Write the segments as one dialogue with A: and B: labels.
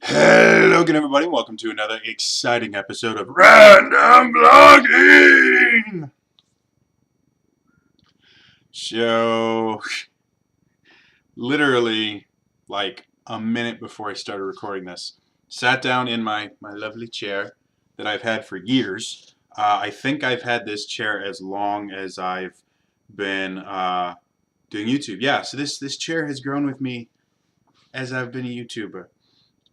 A: Hello again, everybody. Welcome to another exciting episode of Random Vlogging. So, literally, like a minute before I started recording this, sat down in my lovely chair that I've had for years. I think I've had this chair as long as I've been doing YouTube. Yeah, so this chair has grown with me as I've been a YouTuber.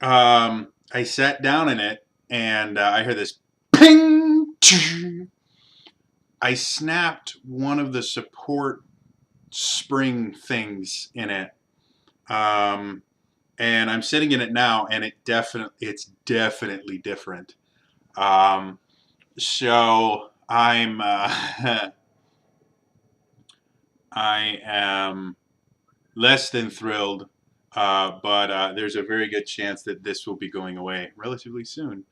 A: I sat down in it and I heard this ping. I snapped one of the support spring things in it, um, and I'm sitting in it now, and it's definitely different. Um, so I'm I am less than thrilled, but there's a very good chance that this will be going away relatively soon.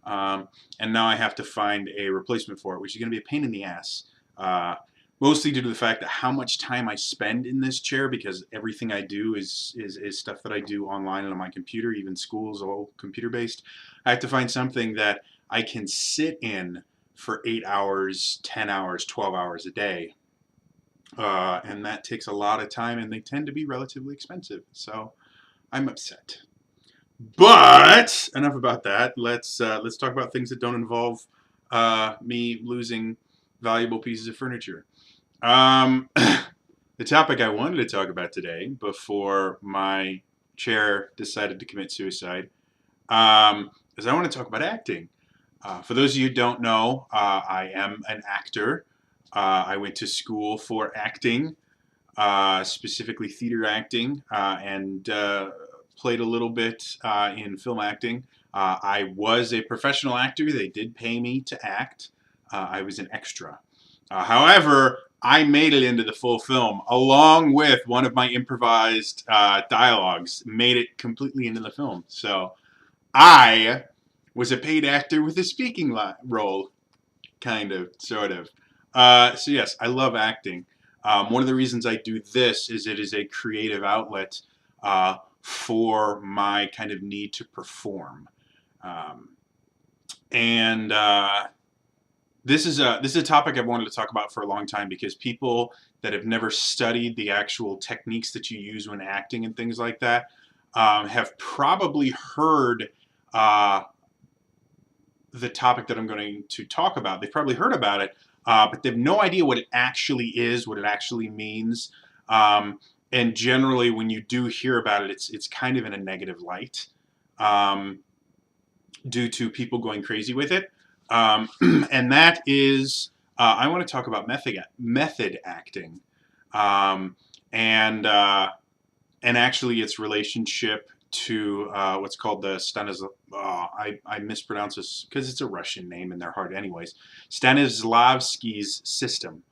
A: Um, and now I have to find a replacement for it, which is going to be a pain in the ass. Uh, Mostly due to the fact that how much time I spend in this chair, because everything I do is stuff that I do online and on my computer. Even school's all computer based. I have to find something that I can sit in for 8 hours, 10 hours, 12 hours a day. And that takes a lot of time, and they tend to be relatively expensive. So I'm upset. But enough about that. Let's talk about things that don't involve me losing valuable pieces of furniture. The topic I wanted to talk about today, before my chair decided to commit suicide, is I want to talk about acting. For those of you who don't know, I am an actor. I went to school for acting, specifically theater acting, and played a little bit in film acting. I was a professional actor. They did pay me to act. I was an extra. However, I made it into the full film along with one of my improvised dialogues, made it completely into the film. So I was a paid actor with a speaking role, kind of, sort of. So yes, I love acting. One of the reasons I do this is it is a creative outlet for my kind of need to perform. Um, and this is a topic I've wanted to talk about for a long time, because people that have never studied the actual techniques that you use when acting and things like that have probably heard uh, the topic that I'm going to talk about. They've probably heard about it, but they have no idea what it actually is, what it actually means. And generally, when you do hear about it, it's kind of in a negative light, um, due to people going crazy with it. And that is, I want to talk about method acting, um, and uh, and actually its relationship to what's called the I mispronounce this because it's a Russian name and they're hard anyways. Stanislavski's system,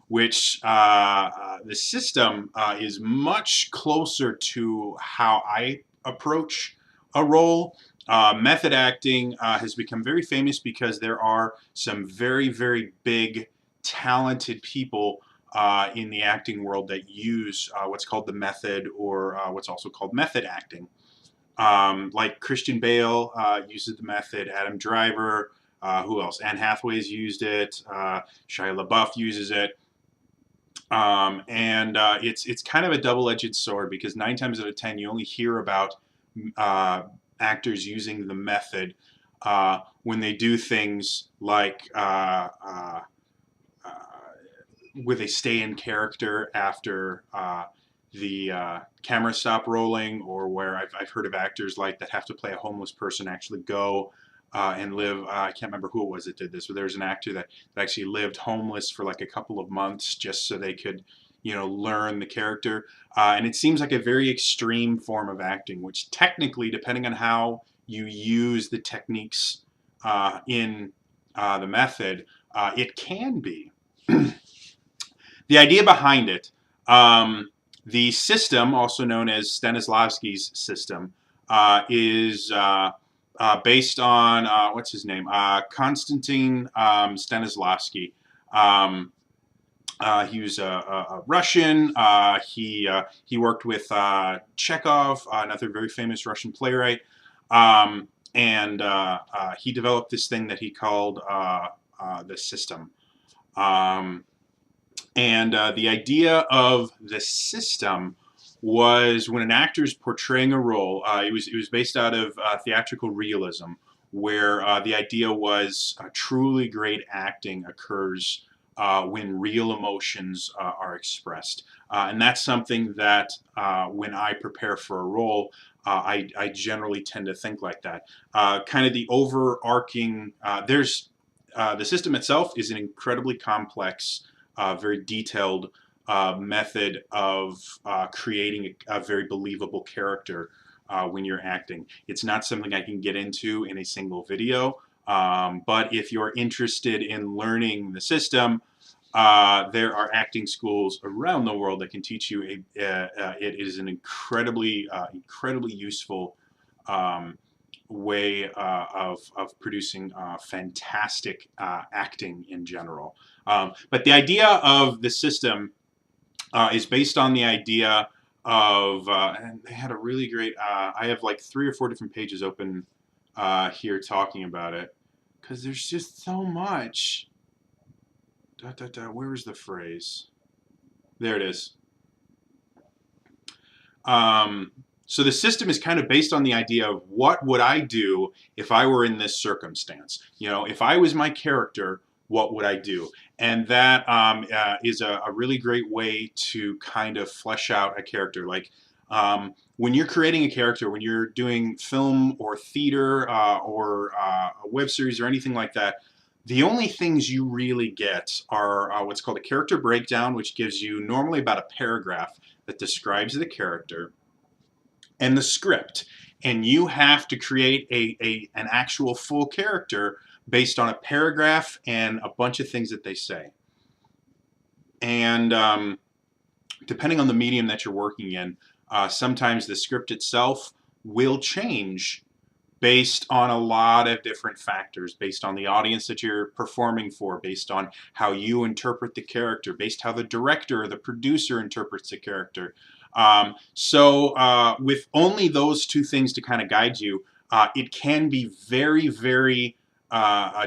A: which the system is much closer to how I approach a role. Method acting has become very famous because there are some very, very big, talented people in the acting world that use what's called the method, or what's also called method acting. Like Christian Bale uses the method, Adam Driver, who else? Anne Hathaway's used it, Shia LaBeouf uses it. And it's kind of a double-edged sword, because 9 times out of 10 you only hear about uh, actors using the method when they do things like uh, where they stay in character after the camera stop rolling, or where I've heard of actors like that have to play a homeless person actually go and live. I can't remember who it was that did this, but there's an actor that actually lived homeless for like a couple of months just so they could, learn the character. And it seems like a very extreme form of acting, which technically, depending on how you use the techniques in the method, it can be. The idea behind it, um, the system, also known as Stanislavski's system, is based on what's his name, Konstantin Stanislavski. Um, He was a Russian. He worked with Chekhov, another very famous Russian playwright, and he developed this thing that he called the system. Um, and the idea of the system was when an actor is portraying a role. It was based out of theatrical realism, where the idea was truly great acting occurs when real emotions are expressed. And that's something that when I prepare for a role, I generally tend to think like that. Kind of the overarching, the system itself is an incredibly complex, very detailed method of creating a very believable character when you're acting. It's not something I can get into in a single video, but if you're interested in learning the system, there are acting schools around the world that can teach you. It is an incredibly useful way of producing fantastic acting in general. But the idea of the system is based on the idea of, and they had a really great, I have like 3 or 4 different pages open here talking about it, because there's just so much. Where is the phrase? There it is. So the system is kind of based on the idea of what would I do if I were in this circumstance? If I was my character, what would I do? And that is a really great way to kind of flesh out a character. Like when you're creating a character, when you're doing film or theater or a web series or anything like that, the only things you really get are what's called a character breakdown, which gives you normally about a paragraph that describes the character, and the script. And you have to create an actual full character based on a paragraph and a bunch of things that they say. And depending on the medium that you're working in, sometimes the script itself will change based on a lot of different factors, based on the audience that you're performing for, based on how you interpret the character, based how the director or the producer interprets the character. So with only those 2 things to kind of guide you, it can be very, very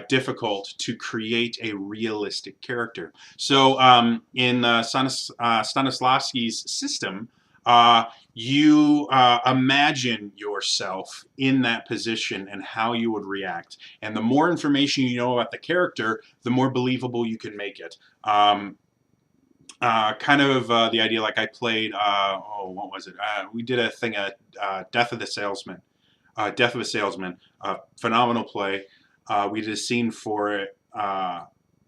A: difficult to create a realistic character. So in Stanislavski's system, you imagine yourself in that position and how you would react. And the more information you know about the character, the more believable you can make it. Kind of the idea, like I played, what was it? We did a thing at Death of the Salesman. Death of a Salesman, phenomenal play. We did a scene for it.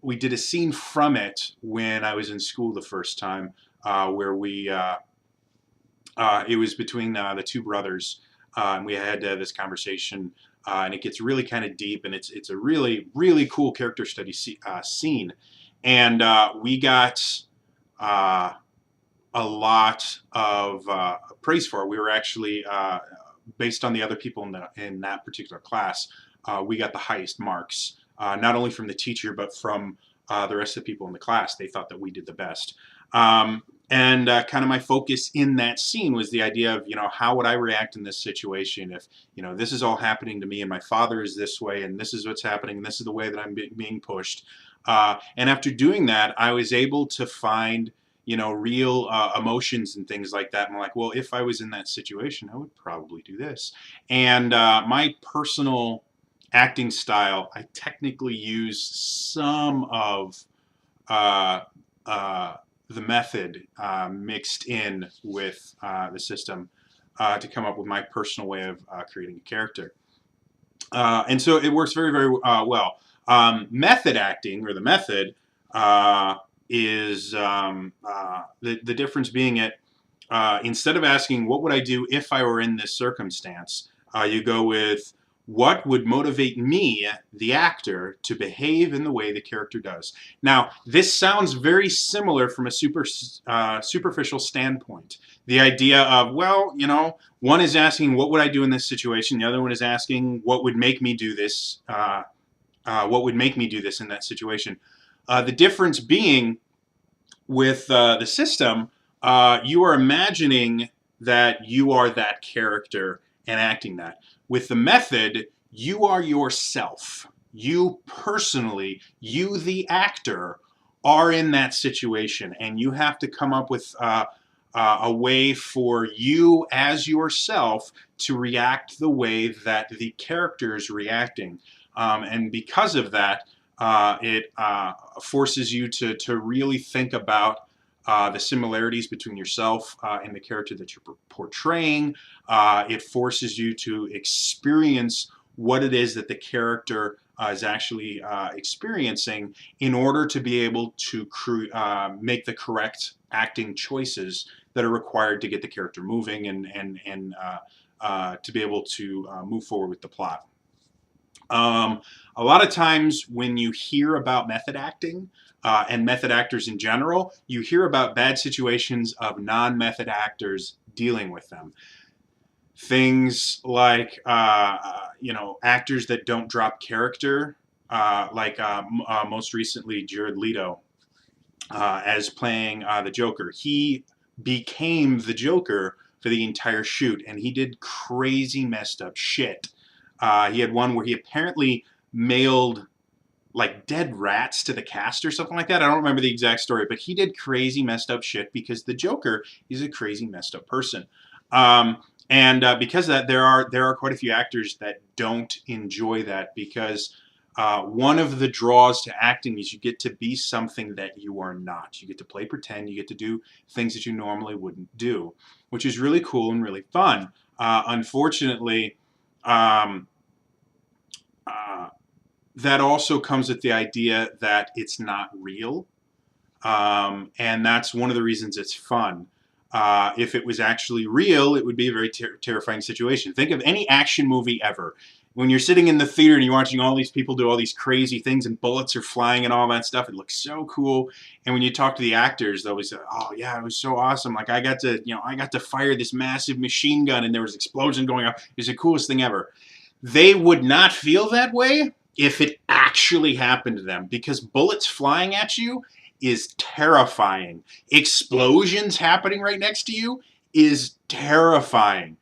A: We did a scene from it when I was in school the first time, where it was between the 2 brothers, and we had this conversation, and it gets really kind of deep, and it's a really, really cool character study scene. And we got a lot of praise for it. We were actually, based on the other people in that particular class, we got the highest marks, not only from the teacher, but from the rest of the people in the class. They thought that we did the best. And kind of my focus in that scene was the idea of, how would I react in this situation if, this is all happening to me and my father is this way and this is what's happening and this is the way that I'm being pushed. And after doing that, I was able to find, real emotions and things like that. And I'm like, well, if I was in that situation, I would probably do this. And my personal acting style, I technically use some of the method mixed in with the system to come up with my personal way of creating a character. And so it works very, very well. Method acting, or the method, is the difference being instead of asking, what would I do if I were in this circumstance, you go with, what would motivate me, the actor, to behave in the way the character does? Now, this sounds very similar from a superficial standpoint. The idea of, well, one is asking, what would I do in this situation? The other one is asking, what would make me do this? What would make me do this in that situation? The difference being, With the system, you are imagining that you are that character and acting that. With the method, you are yourself. You personally, you the actor, are in that situation, and you have to come up with a way for you as yourself to react the way that the character is reacting. And because of that, it forces you to really think about the similarities between yourself and the character that you're portraying. It forces you to experience what it is that the character is actually experiencing in order to be able to make the correct acting choices that are required to get the character moving and to be able to move forward with the plot. A lot of times when you hear about method acting and method actors in general, you hear about bad situations of non-method actors dealing with them. Things like, actors that don't drop character, most recently Jared Leto as playing the Joker. He became the Joker for the entire shoot, and he did crazy messed up shit. He had one where he apparently mailed like dead rats to the cast or something like that. I don't remember the exact story, but he did crazy messed up shit because the Joker is a crazy messed up person. And because of that, there are quite a few actors that don't enjoy that because one of the draws to acting is you get to be something that you are not. You get to play pretend. You get to do things that you normally wouldn't do, which is really cool and really fun. Unfortunately, um, that also comes with the idea that it's not real. And that's one of the reasons it's fun. If it was actually real, it would be a very terrifying situation. Think of any action movie ever. When you're sitting in the theater and you're watching all these people do all these crazy things and bullets are flying and all that stuff, it looks so cool. And when you talk to the actors, they always say, "Oh yeah, it was so awesome! Like I got to fire this massive machine gun and there was an explosion going off. It was the coolest thing ever." They would not feel that way if it actually happened to them because bullets flying at you is terrifying. Explosions happening right next to you is terrifying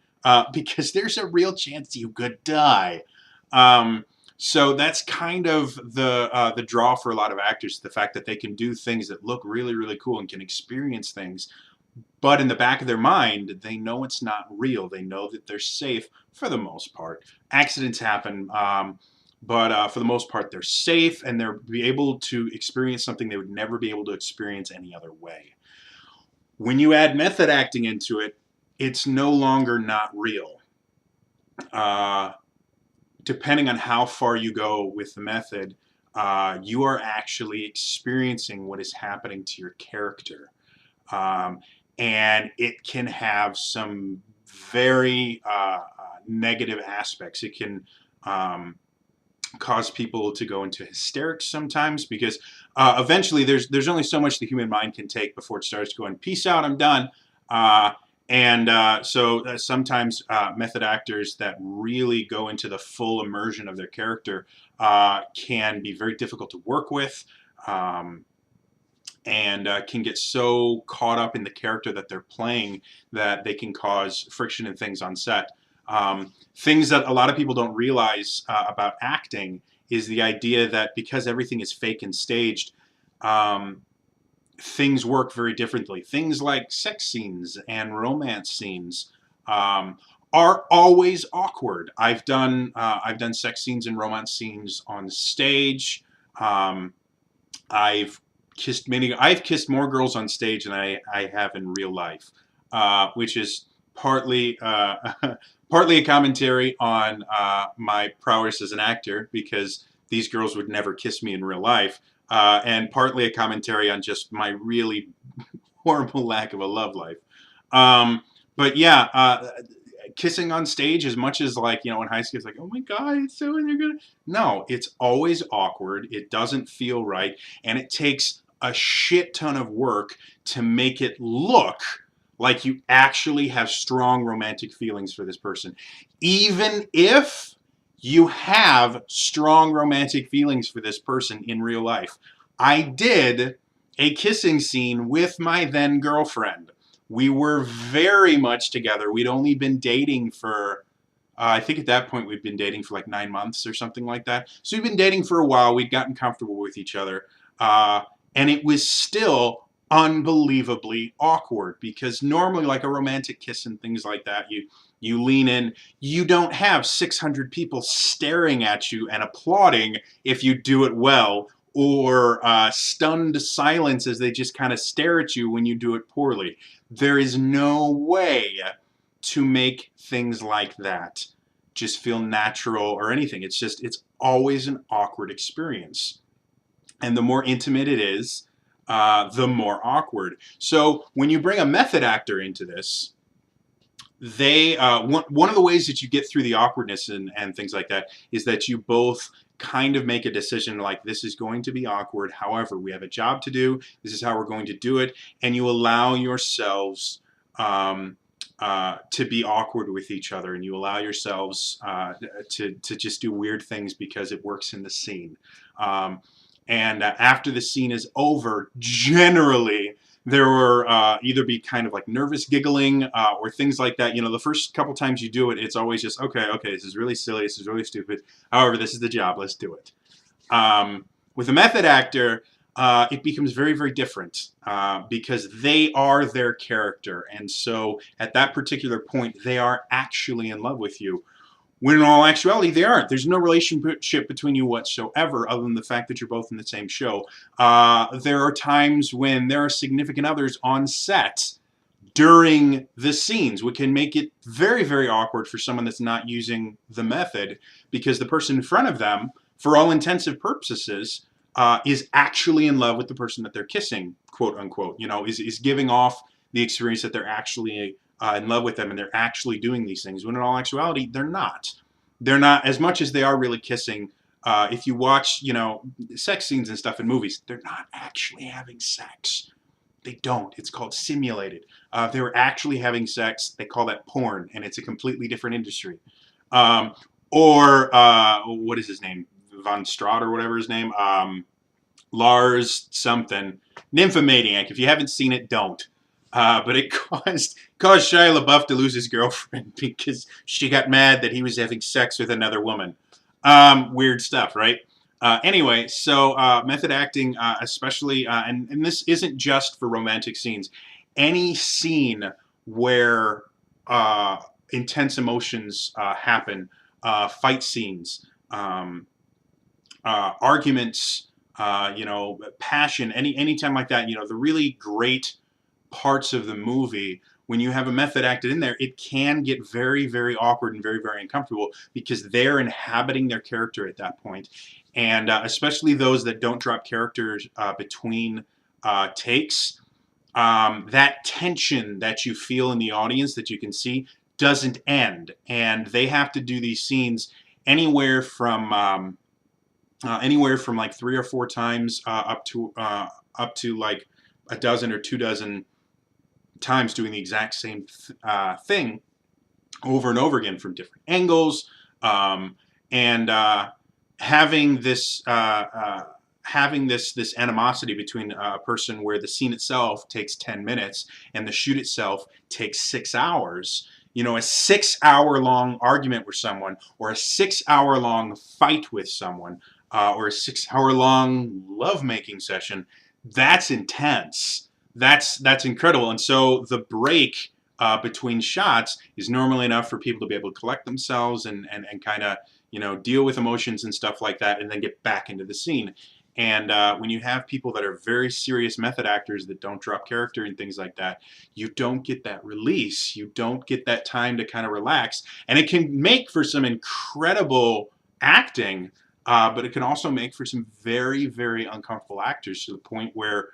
A: because there's a real chance you could die. So that's kind of the draw for a lot of actors, the fact that they can do things that look really, really cool and can experience things. But in the back of their mind, they know it's not real. They know that they're safe for the most part. Accidents happen. But for the most part, they're safe and they're be able to experience something they would never be able to experience any other way. When you add method acting into it, it's no longer not real. Depending on how far you go with the method, you are actually experiencing what is happening to your character. And it can have some very negative aspects. It can cause people to go into hysterics sometimes because eventually there's only so much the human mind can take before it starts going, peace out, I'm done. So sometimes method actors that really go into the full immersion of their character can be very difficult to work with and can get so caught up in the character that they're playing that they can cause friction and things on set. Things that a lot of people don't realize about acting is the idea that because everything is fake and staged, things work very differently. Things like sex scenes and romance scenes are always awkward. I've done sex scenes and romance scenes on stage. I've kissed more girls on stage than I have in real life, which is partly partly a commentary on my prowess as an actor because these girls would never kiss me in real life, and partly a commentary on just my really horrible lack of a love life. But yeah, kissing on stage, as much as like in high school, it's like, oh my god, it's so and they're gonna. No, it's always awkward. It doesn't feel right, and it takes a shit ton of work to make it look like you actually have strong romantic feelings for this person. Even if you have strong romantic feelings for this person in real life. I did a kissing scene with my then girlfriend. We were very much together. We'd only been dating for, I think at that point we'd been dating for like 9 months or something like that. So we'd been dating for a while. We'd gotten comfortable with each other. And it was still unbelievably awkward because normally, like a romantic kiss and things like that, you lean in. You don't have 600 people staring at you and applauding if you do it well, or stunned silence as they just kind of stare at you when you do it poorly. There is no way to make things like that just feel natural or anything. It's always an awkward experience. And the more intimate it is, the more awkward. So when you bring a method actor into this, they one of the ways that you get through the awkwardness and things like that is that you both kind of make a decision like, this is going to be awkward, however we have a job to do, this is how we're going to do it, and you allow yourselves to be awkward with each other, and you allow yourselves to just do weird things because it works in the scene. And after the scene is over, generally there will either be kind of like nervous giggling or things like that. You know, the first couple times you do it, it's always just, okay, this is really silly, this is really stupid. However, this is the job, let's do it. With a method actor, it becomes very, very different because they are their character. And so at that particular point, they are actually in love with you. When in all actuality, they aren't. There's no relationship between you whatsoever other than the fact that you're both in the same show. There are times when there are significant others on set during the scenes, which can make it very, very awkward for someone that's not using the method, because the person in front of them, for all intensive purposes, is actually in love with the person that they're kissing, quote unquote. You know, is giving off the experience that they're actually in love with them and they're actually doing these things, when in all actuality they're not. They're not, as much as they are really kissing. If you watch, you know, sex scenes and stuff in movies, they're not actually having sex. They don't. It's called simulated. They were actually having sex. They call that porn, and it's a completely different industry. Or what is his name? Von Straught or whatever his name. Lars something. Nymphomaniac. If you haven't seen it, don't. But it caused Shia LaBeouf to lose his girlfriend because she got mad that he was having sex with another woman. Weird stuff, right? Anyway, so method acting, especially, and this isn't just for romantic scenes. Any scene where intense emotions happen, fight scenes, arguments, you know, passion, anytime like that, you know, the really great parts of the movie, when you have a method acted in there, it can get very, very awkward and very, very uncomfortable because they're inhabiting their character at that point. And especially those that don't drop characters between takes, that tension that you feel in the audience that you can see doesn't end. And they have to do these scenes anywhere from like 3 or 4 times up to like a dozen or 2 dozen times, doing the exact same thing over and over again from different angles, and having this this animosity between a person where the scene itself takes 10 minutes and the shoot itself takes 6 hours. You know, a 6-hour-long argument with someone, or a 6-hour-long fight with someone, or a 6-hour-long lovemaking session, that's intense. That's incredible. And so the break between shots is normally enough for people to be able to collect themselves and kind of, you know, deal with emotions and stuff like that, and then get back into the scene. And when you have people that are very serious method actors that don't drop character and things like that, you don't get that release. You don't get that time to kind of relax. And it can make for some incredible acting, but it can also make for some very, very uncomfortable actors, to the point where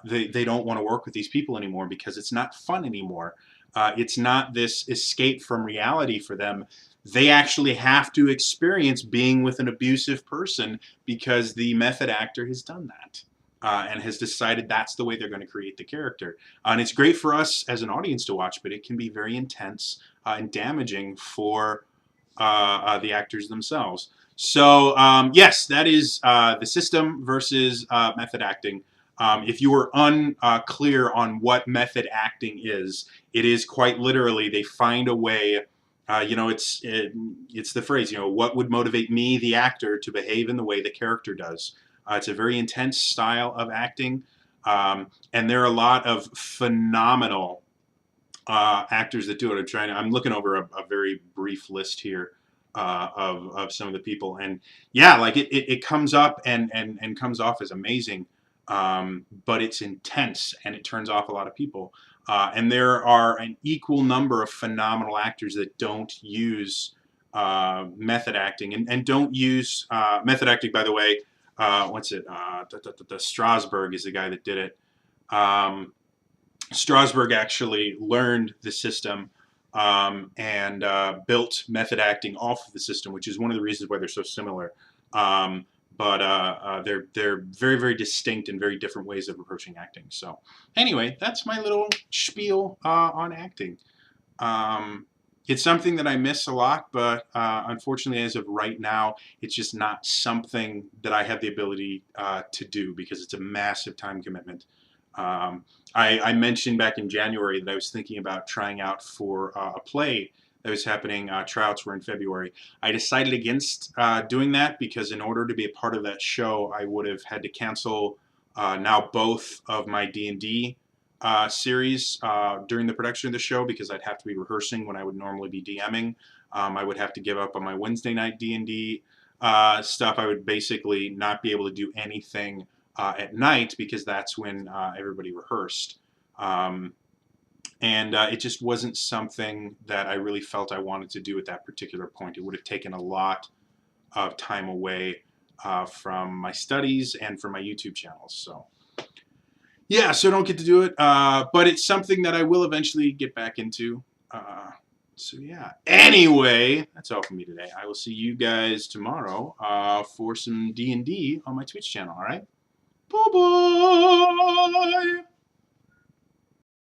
A: they don't want to work with these people anymore because it's not fun anymore. It's not this escape from reality for them. They actually have to experience being with an abusive person because the method actor has done that and has decided that's the way they're going to create the character. And it's great for us as an audience to watch, but it can be very intense and damaging for the actors themselves. So yes, that is the system versus method acting. If you were unclear on what method acting is, it is quite literally they find a way. It's the phrase. What would motivate me, the actor, to behave in the way the character does. It's a very intense style of acting, and there are a lot of phenomenal actors that do it. I'm looking over a very brief list here of some of the people, and yeah, like it comes up and comes off as amazing, but it's intense and it turns off a lot of people. And there are an equal number of phenomenal actors that don't use method acting and don't use method acting. By the way, what's it? Strasberg is the guy that did it. Strasberg actually learned the system and built method acting off of the system, which is one of the reasons why they're so similar. But they're very, very distinct and very different ways of approaching acting. So anyway, that's my little spiel on acting. It's something that I miss a lot, but unfortunately, as of right now, it's just not something that I have the ability to do because it's a massive time commitment. Um, I mentioned back in January that I was thinking about trying out for a play that was happening. Tryouts were in February. I decided against doing that because in order to be a part of that show, I would have had to cancel now both of my D&D series during the production of the show because I'd have to be rehearsing when I would normally be DMing. I would have to give up on my Wednesday night D&D stuff. I would basically not be able to do anything at night because that's when everybody rehearsed. And it just wasn't something that I really felt I wanted to do at that particular point. It would have taken a lot of time away from my studies and from my YouTube channels. So yeah, so I don't get to do it, but it's something that I will eventually get back into. So yeah. Anyway, that's all for me today. I will see you guys tomorrow for some D&D on my Twitch channel. All right. Bye bye.